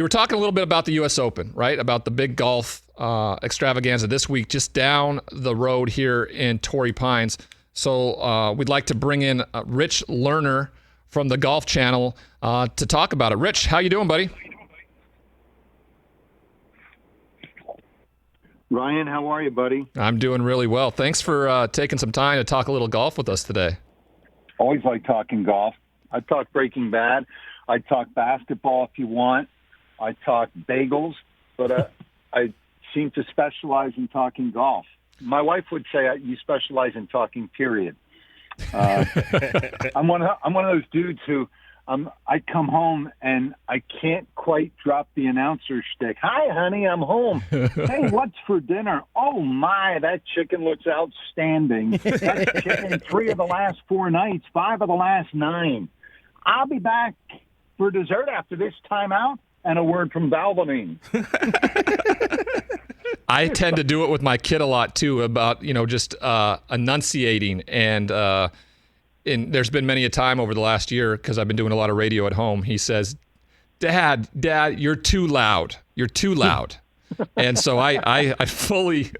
We were talking a little bit about the U.S. Open, right? About the big golf extravaganza this week, just down the road here in Torrey Pines. So we'd like to bring in Rich Lerner from the Golf Channel to talk about it. Rich, how you doing, buddy? Ryan, how are you, buddy? I'm doing really well. Thanks for taking some time to talk a little golf with us today. Always like talking golf. I talk Breaking Bad. I talk basketball if you want. I talk bagels, but I seem to specialize in talking golf. My wife would say you specialize in talking, period. I'm one of those dudes who I come home and I can't quite drop the announcer shtick. Hi, honey, I'm home. Hey, what's for dinner? Oh, my, that chicken looks outstanding. That's chicken 3 of the last 4 nights, 5 of the last 9. I'll be back for dessert after this timeout and a word from Valvoline. I tend to do it with my kid a lot, too, about, just enunciating. And there's been many a time over the last year, because I've been doing a lot of radio at home, he says, Dad, you're too loud. You're too loud. And so I fully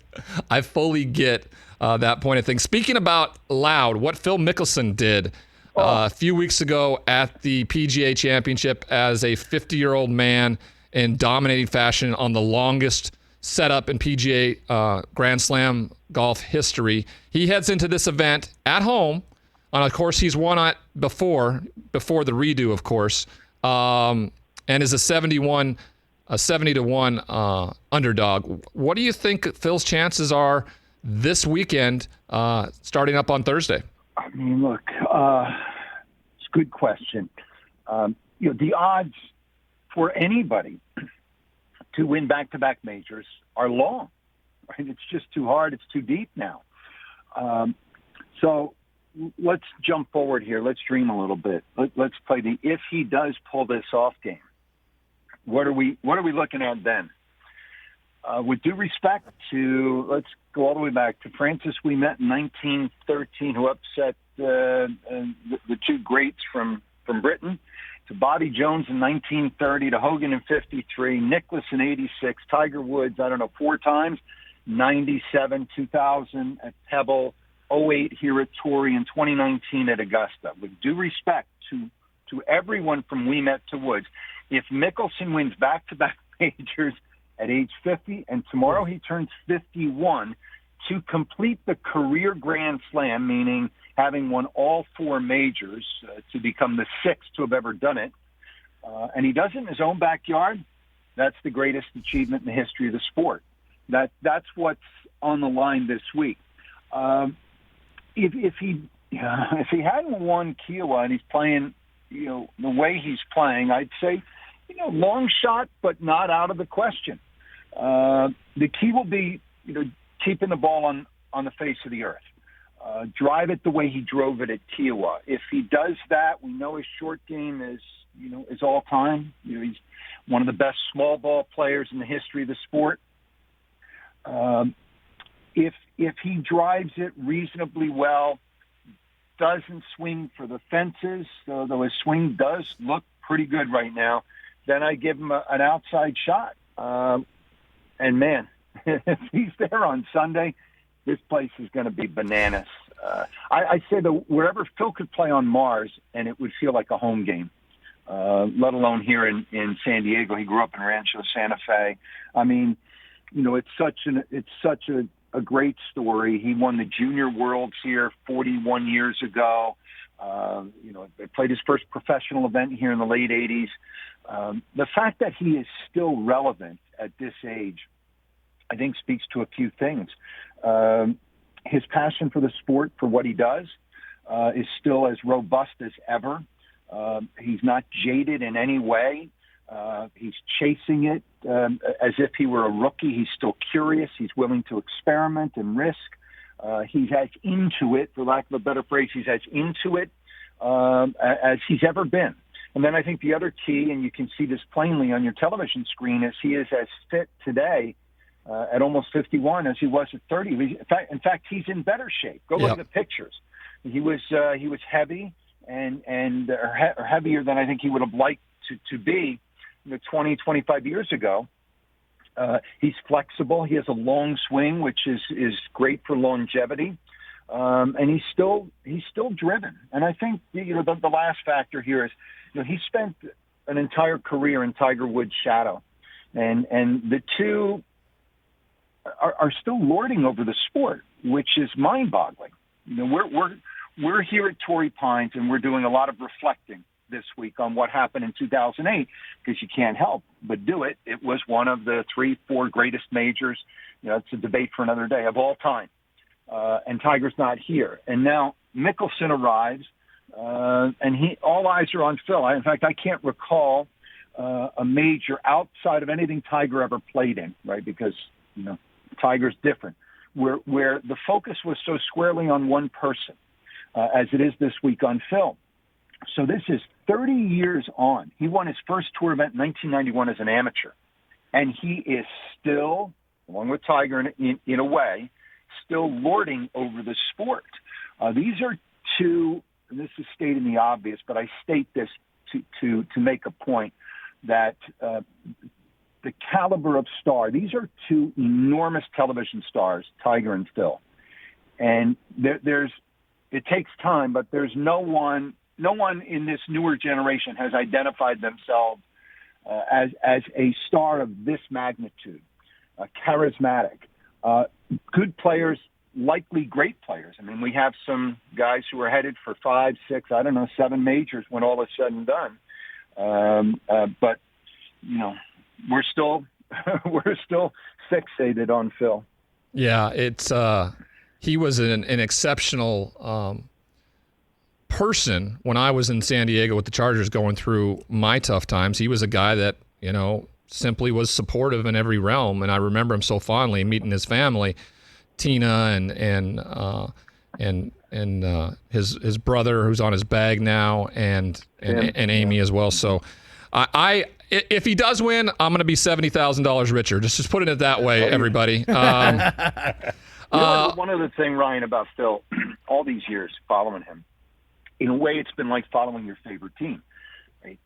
get that point of things. Speaking about loud, what Phil Mickelson did a few weeks ago at the PGA Championship as a 50-year-old man in dominating fashion on the longest setup in PGA Grand Slam golf history. He heads into this event at home on a course he's won at before the redo, of course, and is a 70-1 underdog. What do you think Phil's chances are this weekend, starting up on Thursday? I mean, look, it's a good question. The odds for anybody to win back-to-back majors are long, right? It's just too hard. It's too deep now. So let's jump forward here. Let's dream a little bit. Let's play the if he does pull this off game. What are we looking at then? With due respect to, let's go all the way back to Francis Ouimet in 1913, who upset the 2 greats from Britain, to Bobby Jones in 1930, to Hogan in 53, Nicklaus in 86, Tiger Woods, 4 times, 97, 2000 at Pebble, 08 here at Torrey, and 2019 at Augusta. With due respect to everyone from Ouimet to Woods, if Mickelson wins back-to-back majors at age 50, and tomorrow he turns 51, to complete the career Grand Slam, meaning having won all 4 majors, to become the 6th to have ever done it, and he does it in his own backyard, that's the greatest achievement in the history of the sport. That's what's on the line this week. If he hadn't won Kiowa and he's playing, the way he's playing, I'd say, long shot, but not out of the question. The key will be, keeping the ball on the face of the earth. Drive it the way he drove it at Kiowa. If he does that, we know his short game is all time. He's one of the best small ball players in the history of the sport. If he drives it reasonably well, doesn't swing for the fences, though his swing does look pretty good right now, then I give him an outside shot. And man, if he's there on Sunday, this place is going to be bananas. I say that wherever Phil could play on Mars, and it would feel like a home game, let alone here in San Diego. He grew up in Rancho Santa Fe. I mean, it's such a great story. He won the Junior Worlds here 41 years ago. They played his first professional event here in the late 80s. The fact that he is still relevant at this age, I think, speaks to a few things. His passion for the sport, for what he does, is still as robust as ever. He's not jaded in any way. He's chasing it as if he were a rookie. He's still curious. He's willing to experiment and risk. He's as into it, for lack of a better phrase, he's as into it as he's ever been. And then I think the other key, and you can see this plainly on your television screen, is he is as fit today at almost 51 as he was at 30. In fact, he's in better shape. Go look at the pictures. He was heavy and heavier than I think he would have liked to be. 20, 25 years ago. He's flexible. He has a long swing, which is great for longevity. And he's still driven. And I think, the last factor here is, he spent an entire career in Tiger Woods' shadow. And the two are still lording over the sport, which is mind-boggling. We're here at Torrey Pines, and we're doing a lot of reflecting this week on what happened in 2008, because you can't help but do it. It was one of the 3-4 greatest majors. It's a debate for another day, of all time. And Tiger's not here. And now Mickelson arrives, and all eyes are on Phil. In fact, I can't recall a major outside of anything Tiger ever played in, right? Because, Tiger's different, where the focus was so squarely on one person, as it is this week on Phil. So this is 30 years on. He won his first tour event in 1991 as an amateur. And he is still, along with Tiger in a way, still lording over the sport. These are two, and this is stating the obvious, but I state this to make a point, that the caliber of star, these are two enormous television stars, Tiger and Phil. And it takes time, but there's no one in this newer generation has identified themselves as a star of this magnitude, charismatic, good players, likely great players. I mean, we have some guys who are headed for 5, 6, 7 majors when all is said and done. But we're still fixated on Phil. Yeah, it's he was an exceptional person when I was in San Diego with the Chargers going through my tough times. He was a guy that, simply was supportive in every realm. And I remember him so fondly, meeting his family, Tina and his brother who's on his bag now, and Amy as well. So if he does win, I'm going to be $70,000 richer. Just put it that way, everybody. One other thing, Ryan, about Phil, all these years following him, in a way, it's been like following your favorite team. Like,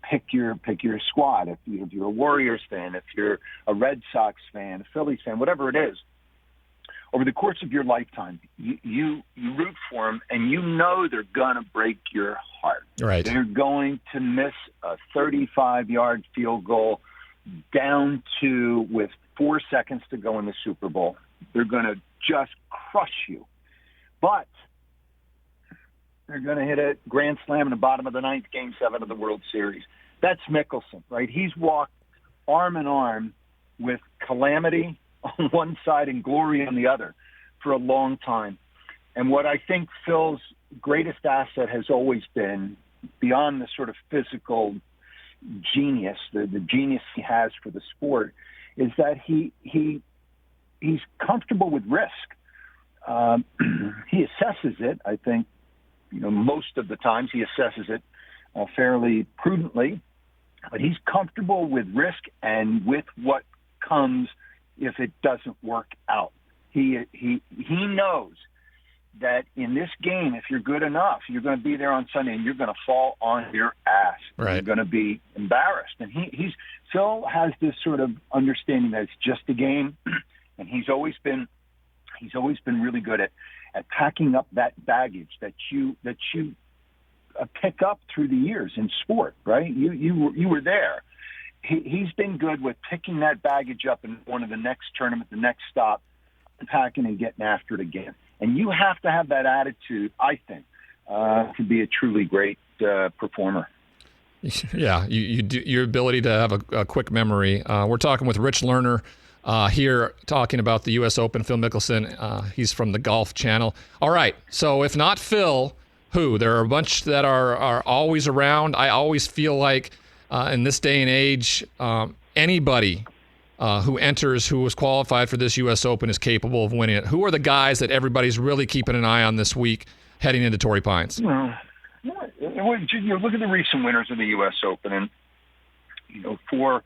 pick your squad. If you're a Warriors fan, if you're a Red Sox fan, a Phillies fan, whatever it is, over the course of your lifetime, you root for them, and they're going to break your heart. Right. They're going to miss a 35-yard field goal down to with 4 seconds to go in the Super Bowl. They're going to just crush you. But they're going to hit a grand slam in the bottom of the ninth, Game 7 of the World Series. That's Mickelson, right? He's walked arm in arm with calamity on one side and glory on the other for a long time. And what I think Phil's greatest asset has always been, beyond the sort of physical genius, the genius he has for the sport, is that he's comfortable with risk. He assesses it, I think, most of the times he assesses it fairly prudently, but he's comfortable with risk and with what comes if it doesn't work out. He knows that in this game, if you're good enough, you're going to be there on Sunday and you're going to fall on your ass. Right. You're going to be embarrassed. And Phil has this sort of understanding that it's just a game, and he's always been really good at packing up that baggage that you pick up through the years in sport, right? You were there. He's been good with picking that baggage up and going to the next tournament, the next stop, packing and getting after it again. And you have to have that attitude, I think, to be a truly great performer. Yeah, you do, your ability to have a quick memory. We're talking with Rich Lerner here, talking about the U.S. Open. Phil Mickelson, he's from the Golf Channel. All right, so if not Phil, who? There are a bunch that are always around. I always feel like in this day and age, anybody who enters, who was qualified for this U.S. Open, is capable of winning it. Who are the guys that everybody's really keeping an eye on this week heading into Torrey Pines? You look at the recent winners of the U.S. Open, and for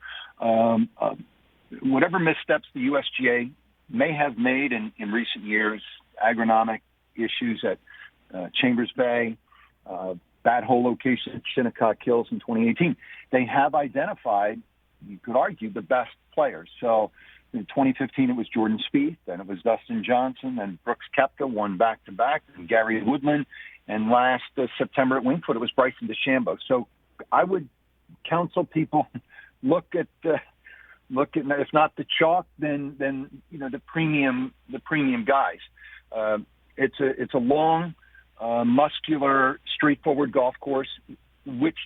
whatever missteps the USGA may have made in recent years, agronomic issues at Chambers Bay, that whole location at Shinnecock Hills in 2018. They have identified, you could argue, the best players. So in 2015, it was Jordan Spieth, then it was Dustin Johnson, then Brooks Koepka won back-to-back, and Gary Woodland, and last September at Wingfoot, it was Bryson DeChambeau. So I would counsel people look at if not the chalk, then the premium guys. It's a long, muscular, straightforward golf course, which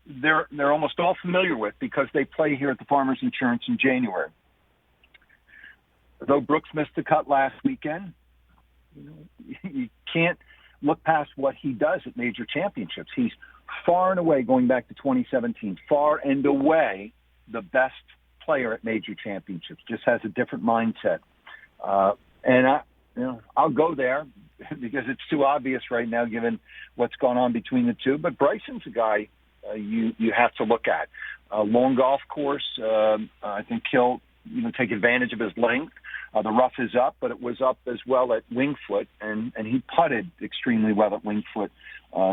they're almost all familiar with because they play here at the Farmers Insurance in January. Though Brooks missed the cut last weekend, you can't look past what he does at major championships. He's far and away, going back to 2017, far and away the best player at major championships. Just has a different mindset, and I'll go there because it's too obvious right now, given what's gone on between the two. But Bryson's a guy you have to look at. Long golf course. I think he'll take advantage of his length. The rough is up, but it was up as well at Wingfoot, and he putted extremely well at Wingfoot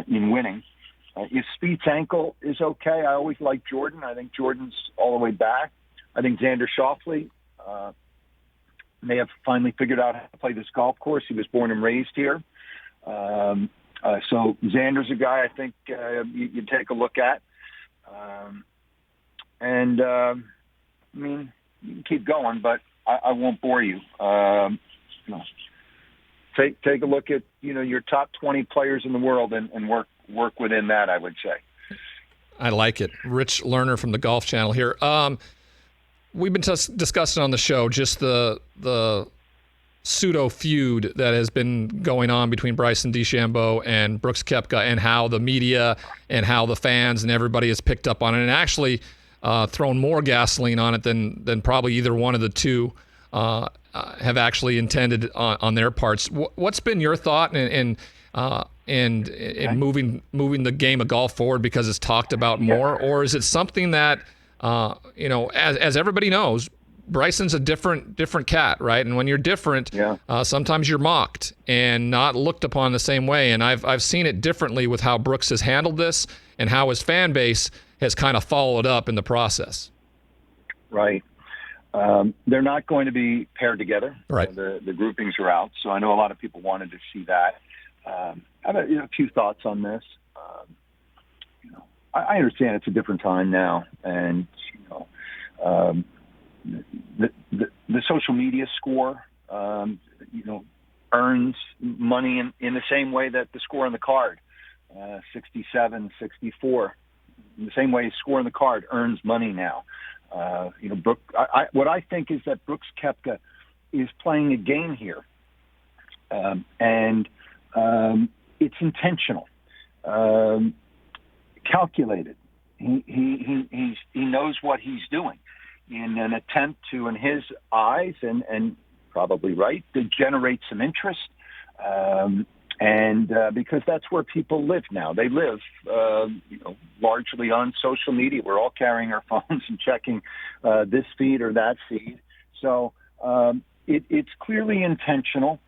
in winning. If Spieth's ankle is okay, I always like Jordan. I think Jordan's all the way back. I think Xander Schauffele may have finally figured out how to play this golf course. He was born and raised here. So Xander's a guy I think you take a look at. I mean, you can keep going, but I won't bore you. Take a look at your top 20 players in the world and work within that, I would say. I like it. Rich Lerner from the Golf Channel here. We've been discussing on the show just the pseudo feud that has been going on between Bryson DeChambeau and Brooks Koepka, and how the media and how the fans and everybody has picked up on it and actually thrown more gasoline on it than probably either one of the two have actually intended on their parts. What's been your thought in moving the game of golf forward because it's talked about more, or is it something that as everybody knows, Bryson's a different cat, right? And when you're different, sometimes you're mocked and not looked upon the same way. And I've seen it differently with how Brooks has handled this and how his fan base has kind of followed up in the process. Right. They're not going to be paired together. Right. The groupings are out, so I know a lot of people wanted to see that. I have a few thoughts on this. I understand it's a different time now, and the social media score, earns money in the same way that the score on the card, 67, 64, in the same way score on the card earns money now. What I think is that Brooks Koepka is playing a game here, and it's intentional, calculated. He knows what he's doing in an attempt to, in his eyes, and probably right, to generate some interest. Because that's where people live now. They live, largely on social media. We're all carrying our phones and checking this feed or that feed. So it's clearly intentional.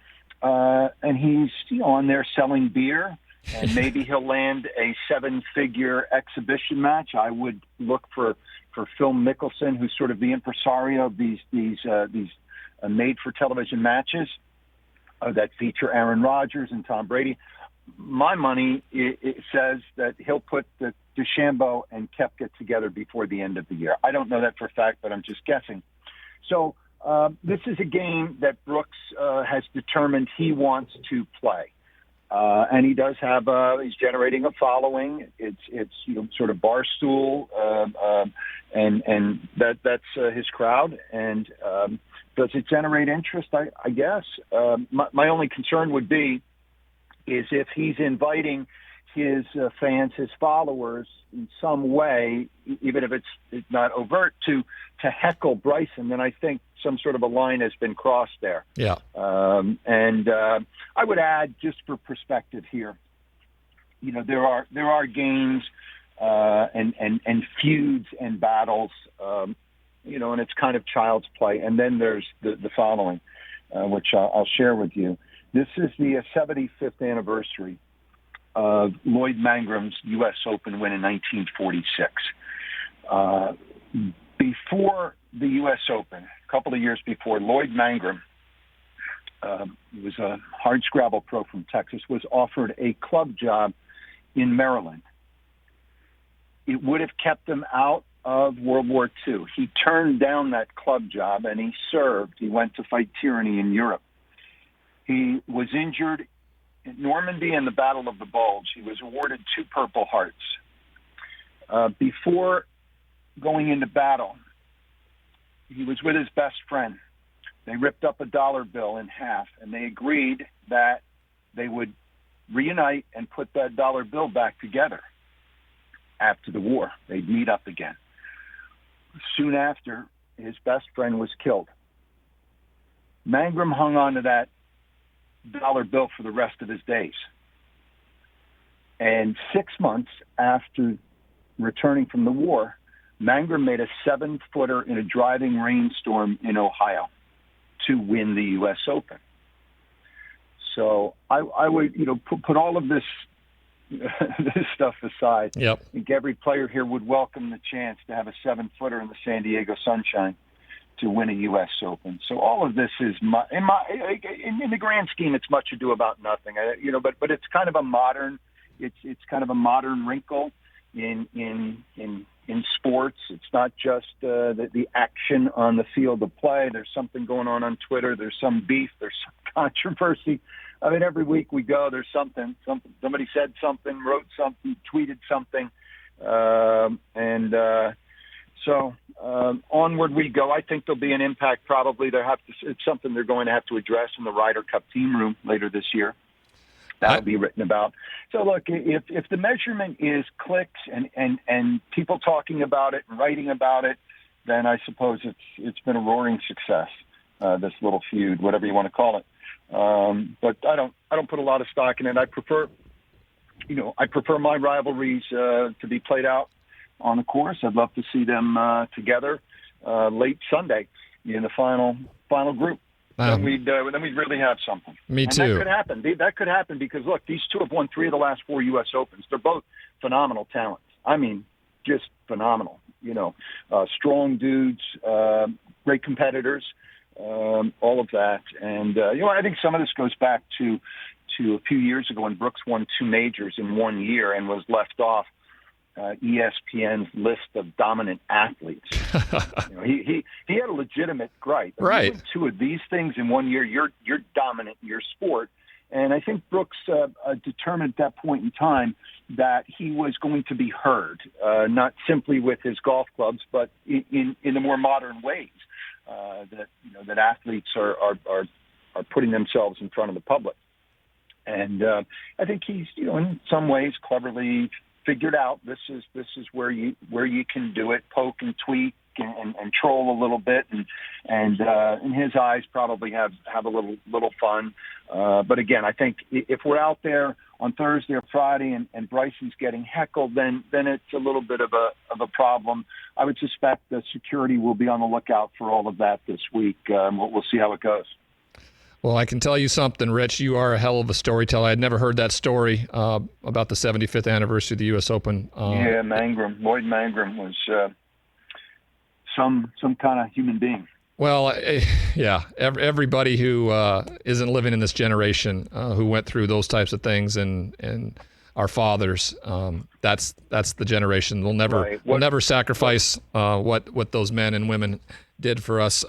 And he's on there selling beer, and maybe he'll land a 7-figure exhibition match. I would look for Phil Mickelson, who's sort of the impresario of these made-for-television matches that feature Aaron Rodgers and Tom Brady. My money, it says that he'll put the DeChambeau and Koepka together before the end of the year. I don't know that for a fact, but I'm just guessing. So this is a game that Brooks has determined he wants to play. And he does have he's generating a following. It's sort of Barstool, and that's his crowd. And does it generate interest? I guess. My only concern would be is if he's inviting his fans, his followers, in some way, even if it's not overt, to heckle Bryson, then I think some sort of a line has been crossed there. Yeah. And I would add, just for perspective here, there are games and feuds and battles, and it's kind of child's play. And then there's the following, which I'll share with you. This is the 75th anniversary of Lloyd Mangram's U.S. Open win in 1946. Before the U.S. Open, a couple of years before, Lloyd Mangrum, he was a hardscrabble pro from Texas, was offered a club job in Maryland. It would have kept him out of World War II. He turned down that club job and he served. He went to fight tyranny in Europe. He was injured in Normandy and the Battle of the Bulge. He was awarded 2 Purple Hearts. Before going into battle, he was with his best friend. They ripped up a dollar bill in half, and they agreed that they would reunite and put that dollar bill back together after the war. They'd meet up again. Soon after, his best friend was killed. Mangrum hung on to that dollar bill for the rest of his days. And 6 months after returning from the war, Mangrum made a 7-footer in a driving rainstorm in Ohio to win the U.S. Open. So I would, put all of this this stuff aside. Yep. I think every player here would welcome the chance to have a 7-footer in the San Diego sunshine to win a U.S. Open. So all of this is in the grand scheme, it's much ado about nothing. But it's kind of a modern, it's kind of a modern wrinkle in sports. It's not just the action on the field of play. There's something going on Twitter. There's some beef. There's some controversy. I mean, every week we go, there's something. Somebody said something, wrote something, tweeted something, so onward we go. I think there'll be an impact. Probably it's something they're going to have to address in the Ryder Cup team room later this year. That'll be written about. So look, if the measurement is clicks and people talking about it and writing about it, then I suppose it's been a roaring success. This little feud, whatever you want to call it. But I don't put a lot of stock in it. I prefer my rivalries to be played out on the course. I'd love to see them together late Sunday in the final group. Then we'd really have something. Me too. That could happen. That could happen because look, these two have won 3 of the last 4 U.S. Opens. They're both phenomenal talents. I mean, just phenomenal. Strong dudes, great competitors. All of that. And, I think some of this goes back to a few years ago when Brooks won 2 majors in 1 year and was left off ESPN's list of dominant athletes. He had a legitimate gripe. Right. You win 2 of these things in 1 year, you're dominant in your sport. And I think Brooks determined at that point in time that he was going to be heard, not simply with his golf clubs, but in the more modern ways. That athletes are putting themselves in front of the public, and I think he's in some ways cleverly figured out this is where you can do it, poke and tweak and troll a little bit, and in his eyes probably have a little fun. But again, I think if we're out there on Thursday or Friday and Bryson's getting heckled, then it's a little bit of a problem. I would suspect the security will be on the lookout for all of that this week. We'll see how it goes. Well, I can tell you something, Rich. You are a hell of a storyteller. I had never heard that story about the 75th anniversary of the U.S. Open. Lloyd Mangrum was some kind of human being. Well, yeah, everybody who isn't living in this generation who went through those types of things and our fathers, that's the generation. We'll never sacrifice what those men and women did for us.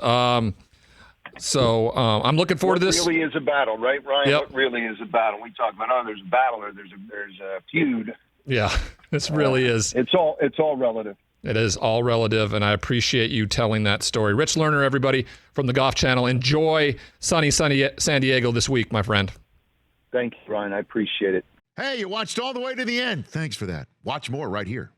So I'm looking forward to this. What really is a battle, right, Ryan? Yep. What really is a battle? We talk about there's a battle or there's a feud. Yeah, this really is. It's all relative. It is all relative, and I appreciate you telling that story. Rich Lerner, everybody, from the Golf Channel. Enjoy sunny San Diego this week, my friend. Thank you, Ryan. I appreciate it. Hey, you watched all the way to the end. Thanks for that. Watch more right here.